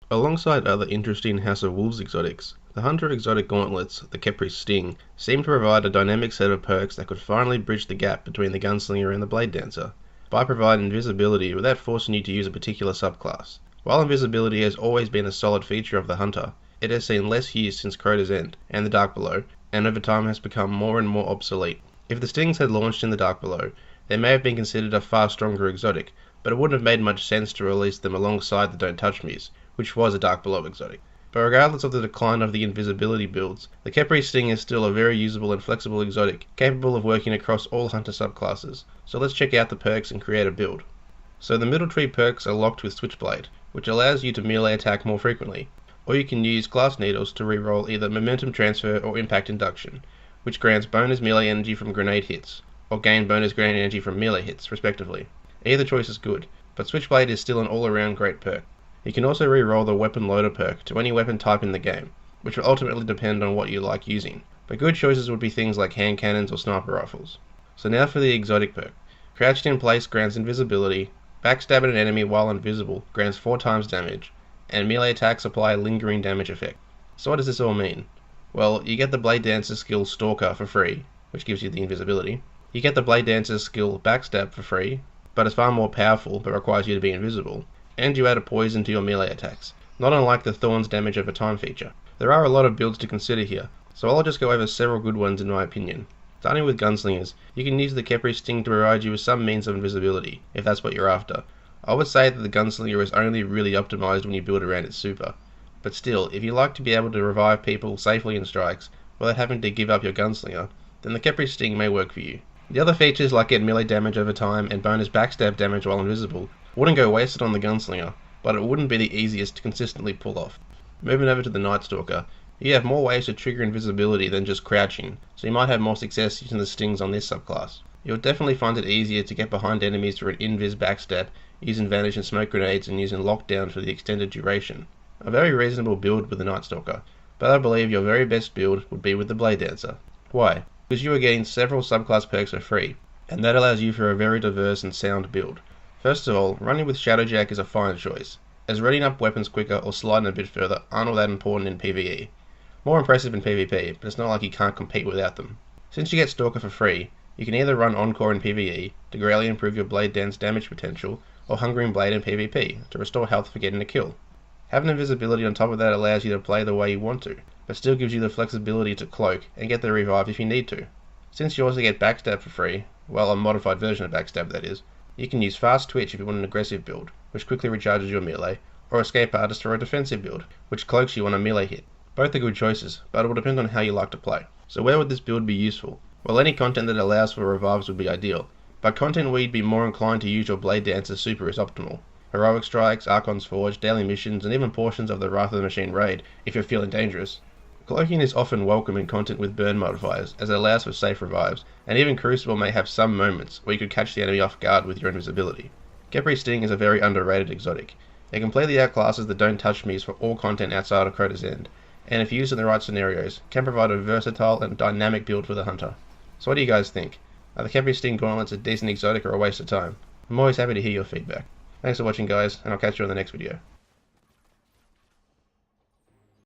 Alongside other interesting House of Wolves exotics, the Hunter exotic gauntlets, the Khepri Sting, seem to provide a dynamic set of perks that could finally bridge the gap between the Gunslinger and the Blade Dancer, by providing invisibility without forcing you to use a particular subclass. While invisibility has always been a solid feature of the Hunter, it has seen less use since Crota's End and the Dark Below, and over time has become more and more obsolete. If the Stings had launched in the Dark Below, they may have been considered a far stronger exotic, but it wouldn't have made much sense to release them alongside the Don't Touch Me's, which was a Dark Below exotic. But regardless of the decline of the invisibility builds, the Khepri Sting is still a very usable and flexible exotic, capable of working across all Hunter subclasses. So let's check out the perks and create a build. So the middle tree perks are locked with Switchblade, which allows you to melee attack more frequently, or you can use Glass Needles to reroll either Momentum Transfer or Impact Induction, which grants bonus melee energy from grenade hits, or gain bonus grenade energy from melee hits, respectively. Either choice is good, but Switchblade is still an all-around great perk. You can also re-roll the Weapon Loader perk to any weapon type in the game, which will ultimately depend on what you like using, but good choices would be things like hand cannons or sniper rifles. So now for the exotic perk. Crouched in place grants invisibility, backstabbing an enemy while invisible grants 4 times damage, and melee attacks apply a lingering damage effect. So what does this all mean? Well, you get the Blade Dancer skill Stalker for free, which gives you the invisibility. You get the Blade Dancer's skill Backstab for free, but it's far more powerful but requires you to be invisible. And you add a poison to your melee attacks, not unlike the Thorn's damage over time feature. There are a lot of builds to consider here, so I'll just go over several good ones in my opinion. Starting with Gunslingers, you can use the Khepri Sting to provide you with some means of invisibility, if that's what you're after. I would say that the Gunslinger is only really optimized when you build around its super. But still, if you like to be able to revive people safely in strikes, without having to give up your Gunslinger, then the Khepri Sting may work for you. The other features like get melee damage over time and bonus backstab damage while invisible wouldn't go wasted on the Gunslinger, but it wouldn't be the easiest to consistently pull off. Moving over to the Night Stalker, you have more ways to trigger invisibility than just crouching, so you might have more success using the stings on this subclass. You'll definitely find it easier to get behind enemies for an invis backstab, using vanish and smoke grenades and using lockdown for the extended duration. A very reasonable build with the Night Stalker, but I believe your very best build would be with the Blade Dancer. Why? Because you are getting several subclass perks for free, and that allows you for a very diverse and sound build. First of all, running with Shadowjack is a fine choice, as readying up weapons quicker or sliding a bit further aren't all that important in PvE. More impressive in PvP, but it's not like you can't compete without them. Since you get Stalker for free, you can either run Encore in PvE to greatly improve your Blade Dance damage potential, or Hungering Blade in PvP to restore health for getting a kill. Having invisibility on top of that allows you to play the way you want to, but still gives you the flexibility to cloak and get the revive if you need to. Since you also get Backstab for free, well, a modified version of Backstab that is, you can use Fast Twitch if you want an aggressive build, which quickly recharges your melee, or Escape Artist for a defensive build, which cloaks you on a melee hit. Both are good choices, but it will depend on how you like to play. So where would this build be useful? Well, any content that allows for revives would be ideal, but content where you'd be more inclined to use your Blade Dancer super is optimal. Heroic Strikes, Archon's Forge, daily missions, and even portions of the Wrath of the Machine raid if you're feeling dangerous. Cloaking is often welcome in content with burn modifiers, as it allows for safe revives, and even Crucible may have some moments where you could catch the enemy off guard with your invisibility. Khepri Sting is a very underrated exotic. It completely outclasses the Don't Touch Me's for all content outside of Crota's End, and if used in the right scenarios, can provide a versatile and dynamic build for the Hunter. So what do you guys think? Are the Khepri Sting gauntlets a decent exotic or a waste of time? I'm always happy to hear your feedback. Thanks for watching guys, and I'll catch you on the next video.